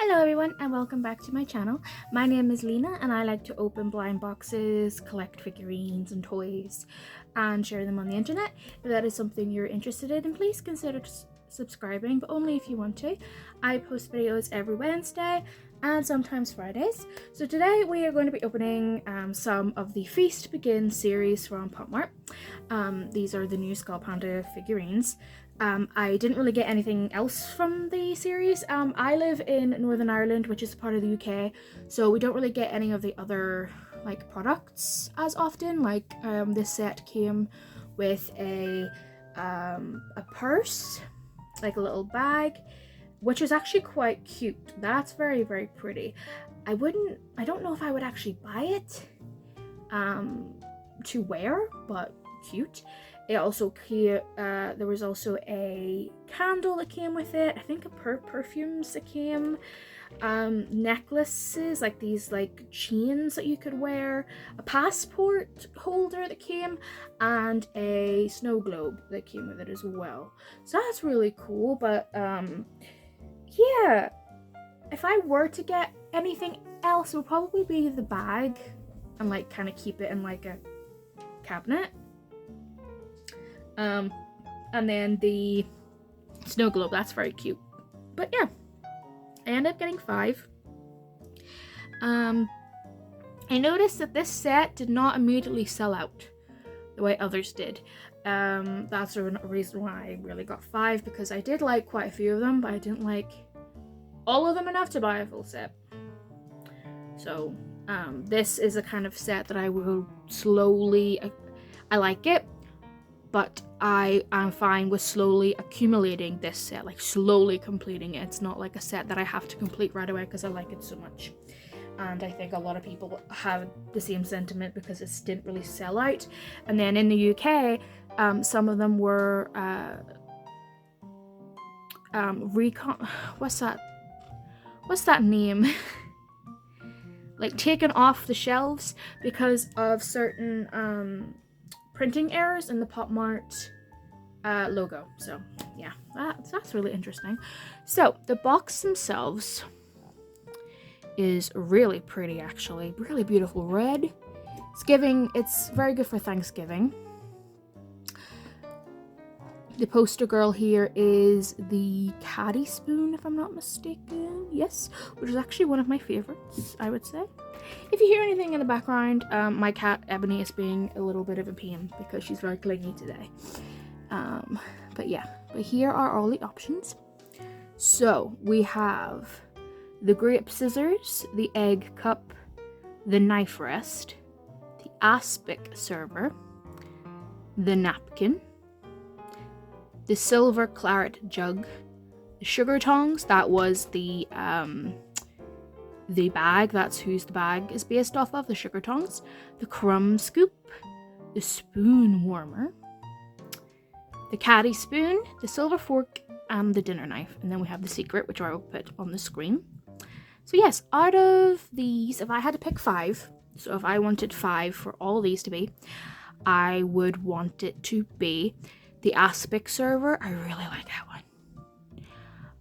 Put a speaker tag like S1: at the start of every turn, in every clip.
S1: Hello everyone and welcome back to my channel. My name is Lena and I like to open blind boxes, collect figurines and toys and share them on the internet. If that is something you're interested in, please consider subscribing, but only if you want to. I post videos every Wednesday and sometimes Fridays. So today we are going to be opening some of the Feast Begin series from Popmart. These are the new Skullpanda figurines. I didn't really get anything else from the series. I live in Northern Ireland, which is part of the UK, so we don't really get any of the other products as often. This set came with a purse, like a little bag, which is actually quite cute. That's very, very pretty. I don't know if I would actually buy it to wear, but cute. It also came, there was also a candle that came with it. I think perfumes that came, necklaces, like these chains that you could wear, a passport holder that came, and a snow globe that came with it as well. So that's really cool. But yeah, if I were to get anything else, it would probably be the bag and kind of keep it in a cabinet. And then the snow globe, that's very cute. But yeah, I ended up getting 5. I noticed that this set did not immediately sell out the way others did. That's a reason why I really got 5, because I did like quite a few of them, but I didn't like all of them enough to buy a full set. So this is a kind of set that I will slowly, I like it, but I am fine with slowly accumulating this set, slowly completing it. It's not like a set that I have to complete right away because I like it so much. And I think a lot of people have the same sentiment because it didn't really sell out. And then in the UK, some of them were what's that name? Taken off the shelves because of certain printing errors in the Popmart logo. So yeah, that's really interesting. So the box themselves is really pretty, actually. Really beautiful red. It's very good for Thanksgiving. The poster girl here is the Caddy Spoon, if I'm not mistaken. Yes, which is actually one of my favorites, I would say. If you hear anything in the background, my cat Ebony is being a little bit of a pain because she's very clingy today. But yeah, but here are all the options. So we have the grape scissors, the egg cup, the knife rest, the aspic server, the napkin, the silver claret jug, the sugar tongs, that was the bag, that's whose the bag is based off of, the sugar tongs, the crumb scoop, the spoon warmer, the caddy spoon, the silver fork, and the dinner knife. And then we have the secret, which I will put on the screen. So yes, out of these, if I had to pick 5, so if I wanted 5 for all these to be, I would want it to be the aspic server. I really like that one.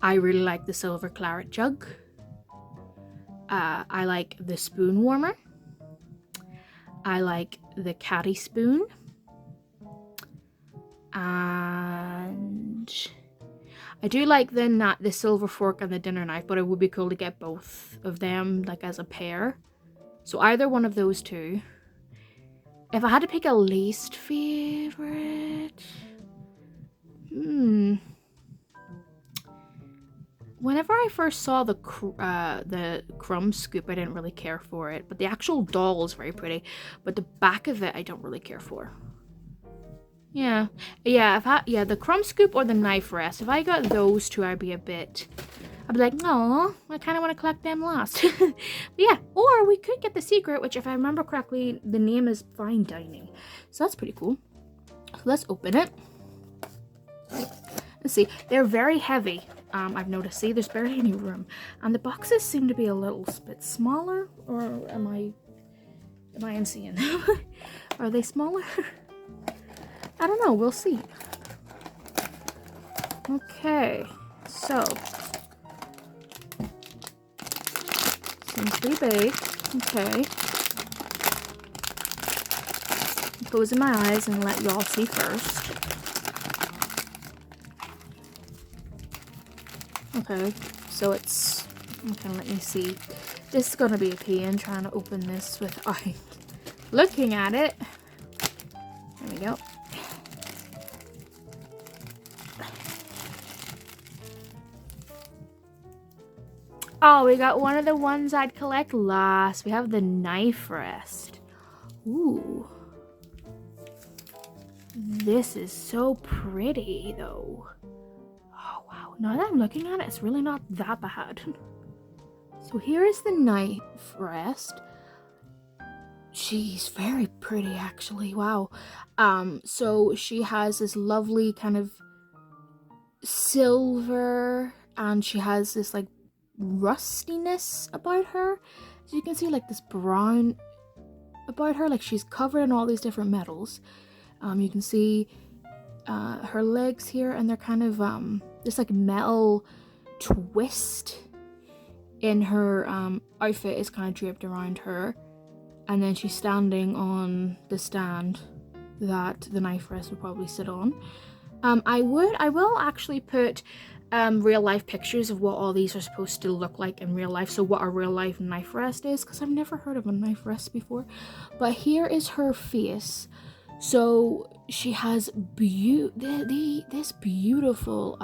S1: I really like the silver claret jug. I like the spoon warmer. I like the caddy spoon. And I do like the silver fork and the dinner knife, but it would be cool to get both of them as a pair. So either one of those two. If I had to pick a least favorite, whenever I first saw the crumb scoop, I didn't really care for it, but the actual doll is very pretty, but the back of it I don't really care for. Yeah, the crumb scoop or the knife rest. If I got those two, I'd be like, no, I kind of want to collect them last. But yeah, or we could get the secret, which if I remember correctly, the name is fine dining. So that's pretty cool. So let's open it. Let's see, they're very heavy. I've noticed. See, there's barely any room, and the boxes seem to be a little bit smaller. Or am I insane? Are they smaller? I don't know. We'll see. Okay, so Seems pretty big. Okay. Closing my eyes and let y'all see first. Okay, so it's... Okay, let me see. This is gonna be a pain trying to open this without looking at it. There we go. Oh, we got one of the ones I'd collect last. We have the knife rest. Ooh. This is so pretty, though. Oh, wow. Now that I'm looking at it, it's really not that bad. So here is the knife rest. She's very pretty, actually. Wow. So she has this lovely kind of silver, and she has this, like, rustiness about her. So you can see, like, this brown about her. Like, she's covered in all these different metals. You can see her legs here, and they're kind of this like metal twist in her outfit is kind of draped around her, and then she's standing on the stand that the knife rest would probably sit on. I will actually put real life pictures of what all these are supposed to look like in real life, so what a real life knife rest is, because I've never heard of a knife rest before. But here is her face. So she has this beautiful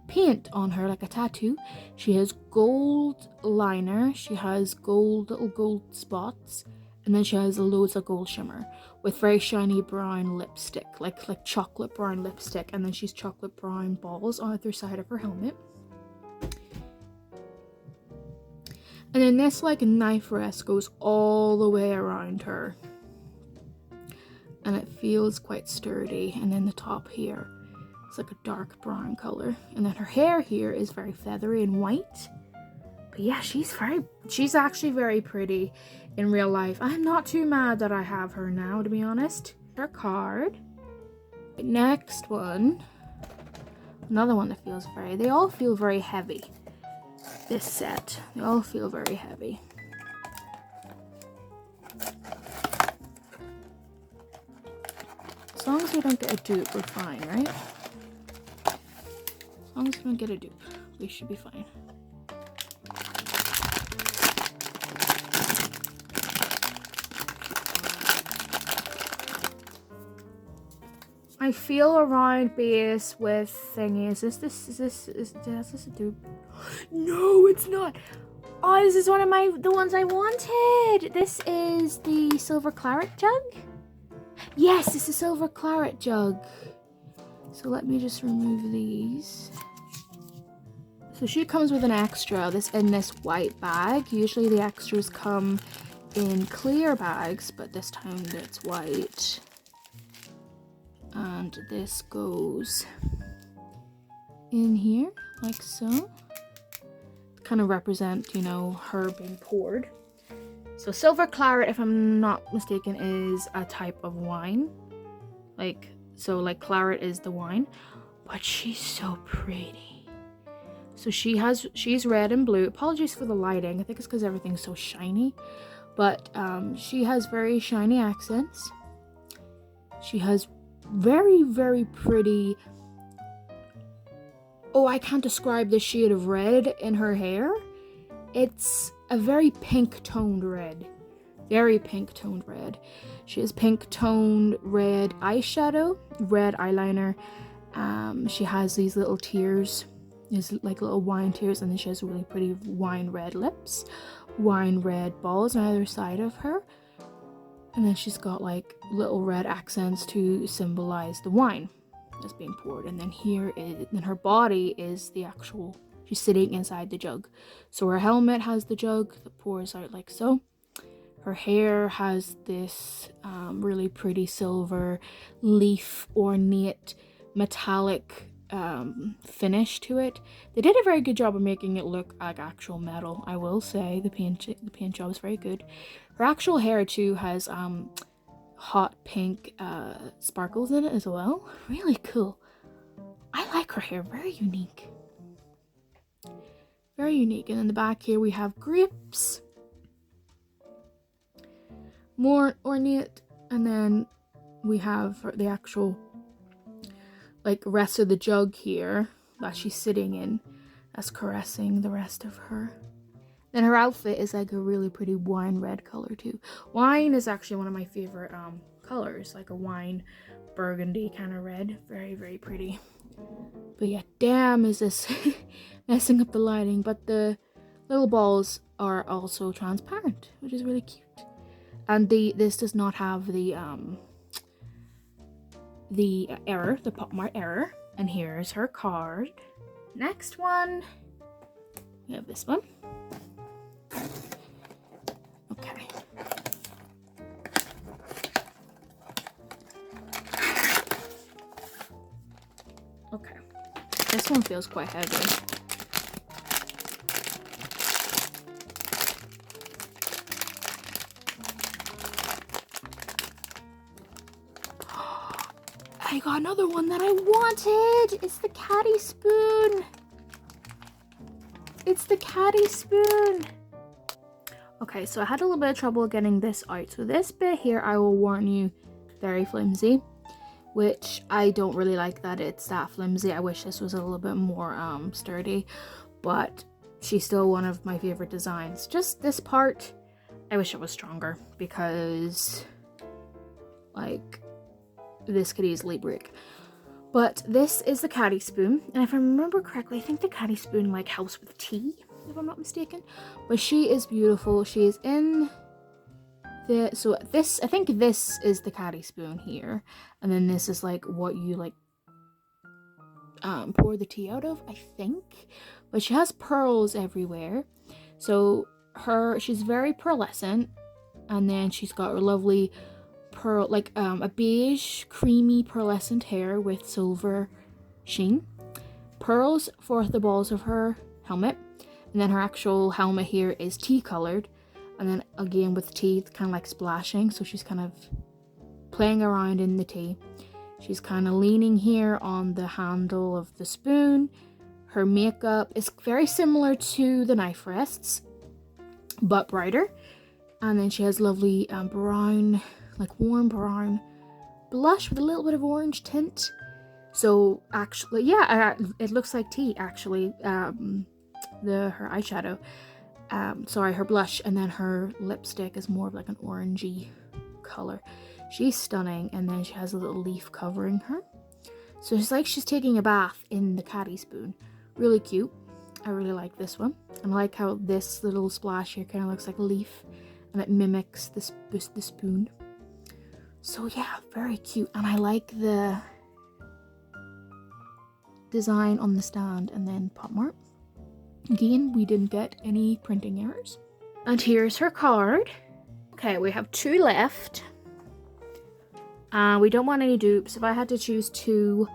S1: paint on her, like a tattoo. She has gold liner, she has little gold spots, and then she has loads of gold shimmer with very shiny brown lipstick, like chocolate brown lipstick, and then she's chocolate brown balls on either side of her helmet. And then this like knife rest goes all the way around her, and it feels quite sturdy. And then the top here, it's like a dark brown color, and then her hair here is very feathery and white. But yeah, she's actually very pretty in real life. I'm not too mad that I have her now, to be honest. Her card. Next one, another one that feels they all feel very heavy. This set, they all feel very heavy. As long as we don't get a dupe, we're fine, right? As long as we don't get a dupe, we should be fine. I feel around base with thingies. Is this a dupe? No, it's not. Oh, this is one of the ones I wanted. This is the silver claret jug. Yes, it's a silver claret jug. So let me just remove these. So she comes with an extra in this white bag. Usually the extras come in clear bags, but this time it's white. And this goes in here like so. Kind of represent, you know, her being poured. So silver claret, if I'm not mistaken, is a type of wine. Like claret is the wine, but she's so pretty. So she's red and blue. Apologies for the lighting. I think it's because everything's so shiny. But she has very shiny accents. She has very, very pretty. Oh, I can't describe the shade of red in her hair. It's a very pink toned red. Very pink toned red. She has pink toned red eyeshadow, red eyeliner. She has these little tears. These like little wine tears, and then she has really pretty wine red lips. Wine red balls on either side of her. And then she's got like little red accents to symbolize the wine that's being poured. And then her body is the actual, she's sitting inside the jug. So her helmet has the jug that pours out like so. Her hair has this really pretty silver leaf ornate metallic finish to it. They did a very good job of making it look like actual metal, I will say. The paint job is very good. Her actual hair too has hot pink sparkles in it as well. Really cool. I like her hair, very unique. Very unique. And in the back here we have grapes. More ornate. And then we have the actual like rest of the jug here that she's sitting in. That's caressing the rest of her. Then her outfit is like a really pretty wine red color too. Wine is actually one of my favorite colors, like a wine burgundy kind of red. Very, very pretty. But yeah, damn is this messing up the lighting. But the little balls are also transparent, which is really cute. And this does not have the error, the Popmart error. And here's her card. Next one, we have this one. Okay. Okay. This one feels quite heavy. I got another one that I wanted. It's the Caddy Spoon. It's the Caddy Spoon. Okay, so I had a little bit of trouble getting this out. So this bit here, I will warn you, very flimsy, which I don't really like that it's that flimsy. I wish this was a little bit more sturdy, but she's still one of my favorite designs. Just this part, I wish it was stronger because like this could easily break. But this is the Caddy Spoon, and if I remember correctly, I think the Caddy Spoon like helps with tea, if I'm not mistaken. But she is beautiful. She is in the I think this is the Caddy Spoon here, and then this is like what you like pour the tea out of, I think. But she has pearls everywhere, so she's very pearlescent, and then she's got her lovely pearl, like a beige creamy pearlescent hair with silver sheen, pearls for the balls of her helmet, and then her actual helmet here is tea colored, and then again with teeth kind of like splashing, so she's kind of playing around in the tea. She's kind of leaning here on the handle of the spoon. Her makeup is very similar to the knife rests but brighter, and then she has lovely brown, like warm brown blush with a little bit of orange tint. So actually, yeah, it looks like tea actually. Her eyeshadow, her blush, and then her lipstick is more of like an orangey color. She's stunning, and then she has a little leaf covering her. So it's like she's taking a bath in the Caddy Spoon. Really cute. I really like this one. And I like how this little splash here kind of looks like a leaf, and it mimics the spoon. So yeah, very cute. And I like the design on the stand, and then Popmart. Again, we didn't get any printing errors. And here's her card. Okay, we have 2 left. We don't want any dupes. If I had to choose 2,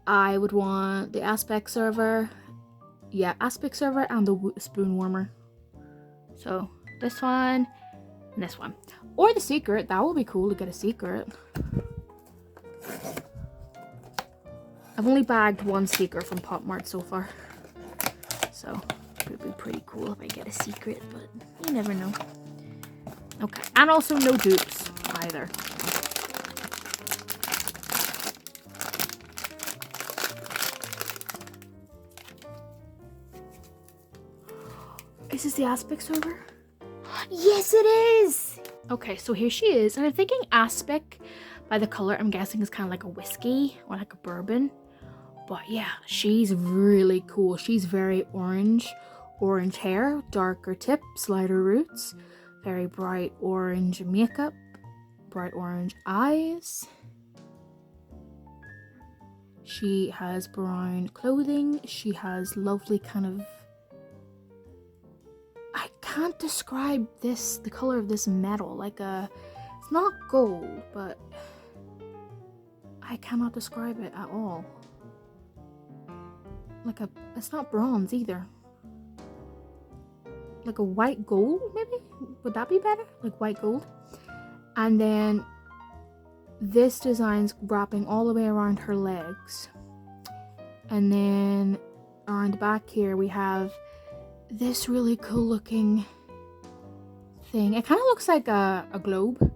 S1: I would want the aspic server. Yeah, aspic server and the spoon warmer. So this one and this one. Or the secret. That would be cool to get a secret. I've only bagged 1 secret from Popmart so far. So it would be pretty cool if I get a secret, but you never know. Okay, and also no dupes either. Is this the aspic server? Yes, it is! Okay, so here she is, and I'm thinking aspic by the color. I'm guessing is kind of like a whiskey or like a bourbon. But yeah, she's really cool. She's very orange hair, darker tips, lighter roots, very bright orange makeup, bright orange eyes. She has brown clothing. She has lovely kind of, I can't describe the color of this metal, it's not gold, but I cannot describe it at all. It's not bronze either. Like a white gold, maybe? Would that be better? Like white gold. And then this design's wrapping all the way around her legs. And then around the back here we have this really cool looking thing. It kind of looks like a globe.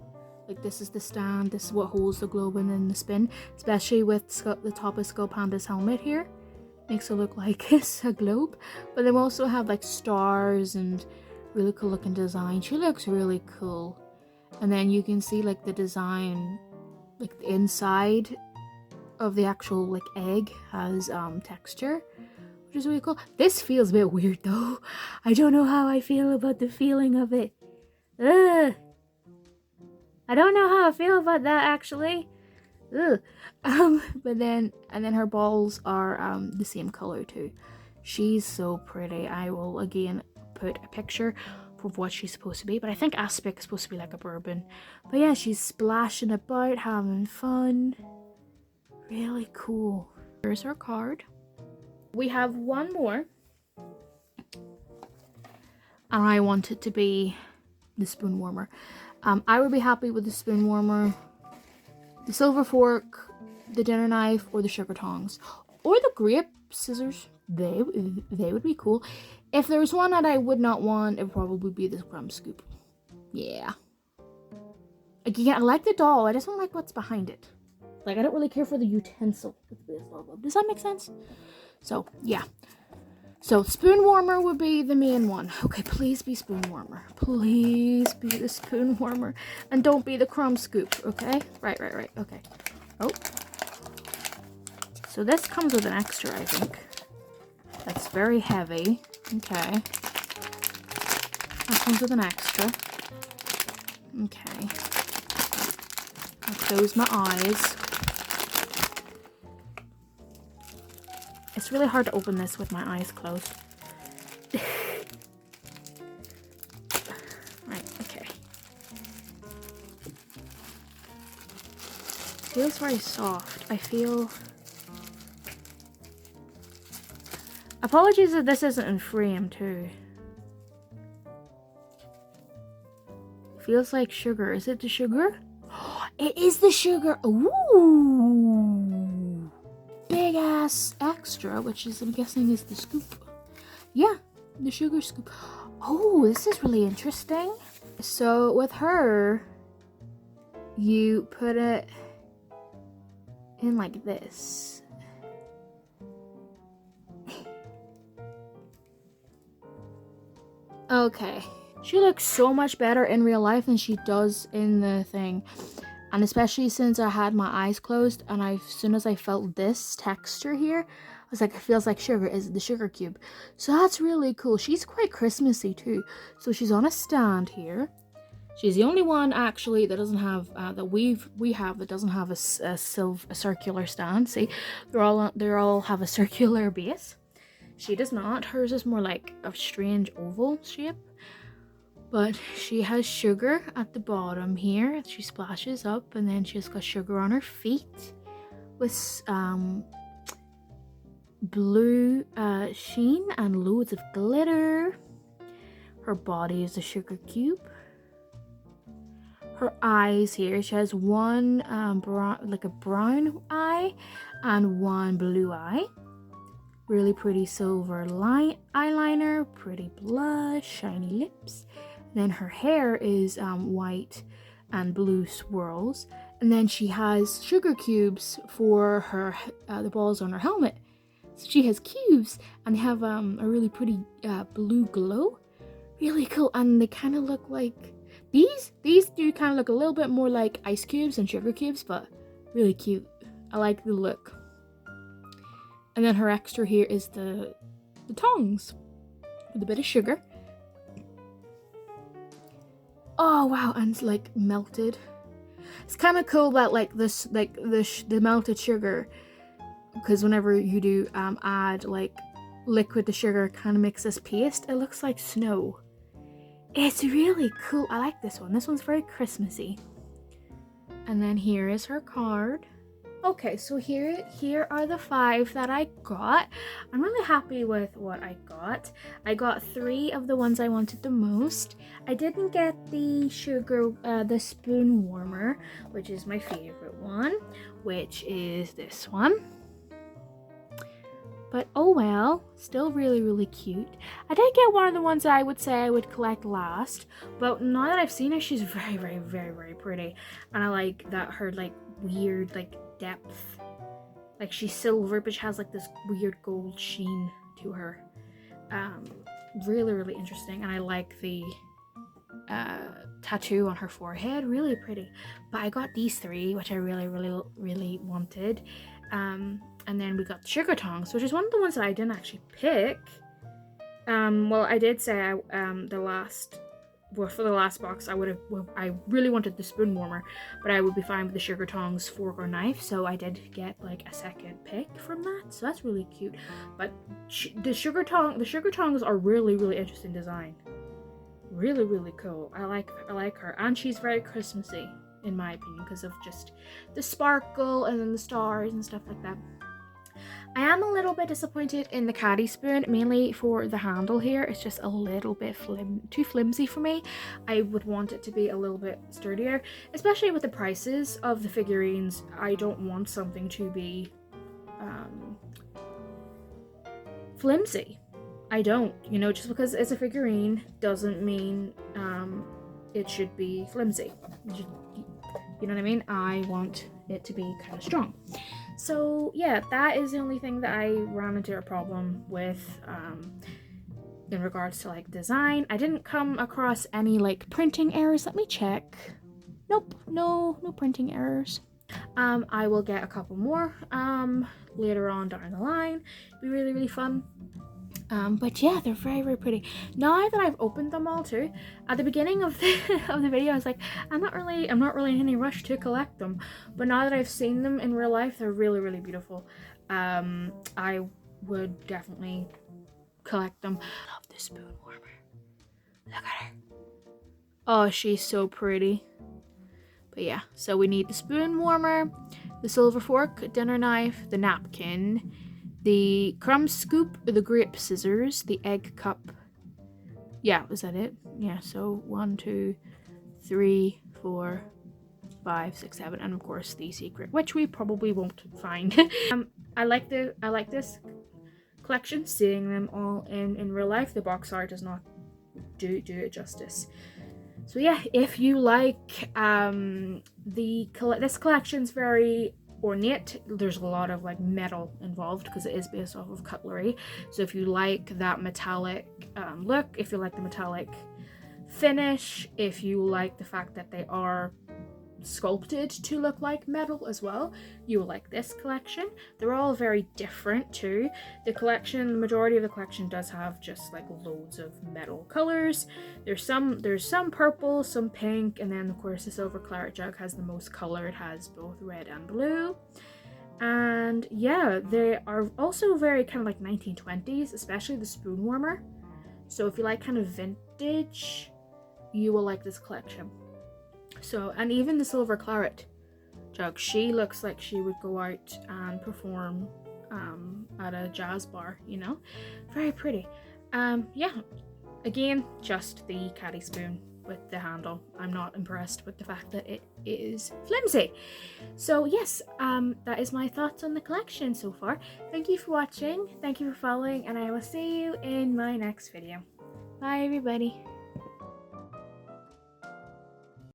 S1: Like this is the stand, this is what holds the globe and then the spin, especially with the top of Skullpanda's helmet here. Makes it look like it's a globe. But they also have like stars and really cool looking design. She looks really cool. And then you can see like the design, like the inside of the actual like egg has texture, which is really cool. This feels a bit weird though. I don't know how I feel about the feeling of it. Ugh. I don't know how I feel about that actually. Ugh. But then her balls are the same color too. She's so pretty. I will again put a picture of what she's supposed to be, but I think aspic is supposed to be like a bourbon. But yeah, she's splashing about, having fun. Really cool. Here's her card. We have one more, and I want it to be the spoon warmer. I would be happy with the spoon warmer, the silver fork, the dinner knife, or the sugar tongs, or the grape scissors. They would be cool. If there's one that I would not want, it would probably be this crumb scoop. Yeah. Again, I like the doll. I just don't like what's behind it. Like, I don't really care for the utensil. Does that make sense? So, yeah. So, spoon warmer would be the main one. Okay, please be spoon warmer. Please be the spoon warmer. And don't be the crumb scoop, okay? Right. Okay. Oh. So, this comes with an extra, I think. That's very heavy. Okay. That comes with an extra. Okay. I'll close my eyes. It's really hard to open this with my eyes closed. Right, okay. It feels very soft. I feel... Apologies if this isn't in frame too. Feels like sugar. Is it the sugar? It is the sugar! Ooh! Big ass extra, which is, I'm guessing, is the scoop. Yeah, the sugar scoop. Oh, this is really interesting. So with her, you put it in like this. Okay. She looks so much better in real life than she does in the thing. And especially since I had my eyes closed, and as soon as I felt this texture here, I was like, it feels like sugar. Is the sugar cube? So that's really cool. She's quite Christmassy too. So she's on a stand here. She's the only one actually that doesn't have that we have that doesn't have a circular stand. See, they all have a circular base. She does not. Hers is more like a strange oval shape. But she has sugar at the bottom here. She splashes up, and then she's got sugar on her feet with blue sheen and loads of glitter. Her body is a sugar cube. Her eyes here, she has one like a brown eye and one blue eye. Really pretty silver eyeliner, pretty blush, shiny lips. Then her hair is white and blue swirls. And then she has sugar cubes for her the balls on her helmet. So she has cubes and they have a really pretty blue glow. Really cool. And they kind of look like... These do kind of look a little bit more like ice cubes and sugar cubes, but really cute. I like the look. And then her extra here is the tongs with a bit of sugar. Oh wow, and it's like melted. It's kind of cool that like this, like the melted sugar, because whenever you do add like liquid to sugar, kind of makes this paste. It looks like snow. It's really cool. I like this one. This one's very Christmassy. And then here is her card. Okay, so here are the 5 that I got. I'm really happy with what I got. I got 3 of the ones I wanted the most. I didn't get the the spoon warmer, which is my favorite one, which is this one. But oh well, still really cute. I did get one of the ones that I would say I would collect last, but now that I've seen her, she's very pretty. And I like that her like weird like depth. Like she's silver, but she has like this weird gold sheen to her. Really interesting. And I like the tattoo on her forehead, really pretty. But I got these three, which I really wanted. And then we got the sugar tongs, which is one of the ones that I didn't actually pick. Well, I did say for the last box I really wanted the spoon warmer, but I would be fine with the sugar tongs, fork or knife, so I did get like a second pick from that, so that's really cute. But the sugar tongs are really interesting design, really cool. I like her, and she's very Christmassy in my opinion because of just the sparkle and then the stars and stuff like that. I am a little bit disappointed in the Caddy Spoon, mainly for the handle here. It's just a little bit too flimsy for me. I would want it to be a little bit sturdier, especially with the prices of the figurines. I don't want something to be flimsy. I don't, you know, just because it's a figurine doesn't mean it should be flimsy. You know what I mean? I want it to be kind of strong. So yeah, that is the only thing that I ran into a problem with in regards to like design. I didn't come across any like printing errors. Let me check. Nope, no printing errors. I will get a couple more later on down the line. It'll be really fun. But yeah, they're very pretty. Now that I've opened them all too, at the beginning of the video I was like, I'm not really in any rush to collect them, but now that I've seen them in real life, they're really beautiful. I would definitely collect them. I love the spoon warmer. Look at her. Oh, she's so pretty. But yeah, so we need the spoon warmer, the silver fork, dinner knife, the napkin, the crumb scoop, the grape scissors, the egg cup. Yeah, was that it? Yeah, so 1, 2, 3, 4, 5, 6, 7, and of course the secret, which we probably won't find. I like this collection. Seeing them all in real life, the box art does not do it justice. So yeah, if you like this collection's very ornate. There's a lot of like metal involved because it is based off of cutlery. So if you like that metallic look, if you like the metallic finish, if you like the fact that they are sculpted to look like metal as well, you will like this collection. They're all very different too. The majority of the collection does have just like loads of metal colors. There's some purple, some pink, and then of course the silver claret jug has the most color. It has both red and blue. And yeah, they are also very kind of like 1920s, especially the spoon warmer. So if you like kind of vintage, you will like this collection. So, and even the silver claret jug, she looks like she would go out and perform at a jazz bar, you know? Very pretty. Yeah, again, just the Caddy Spoon with the handle. I'm not impressed with the fact that it is flimsy. So yes, that is my thoughts on the collection so far. Thank you for watching, thank you for following, and I will see you in my next video. Bye everybody.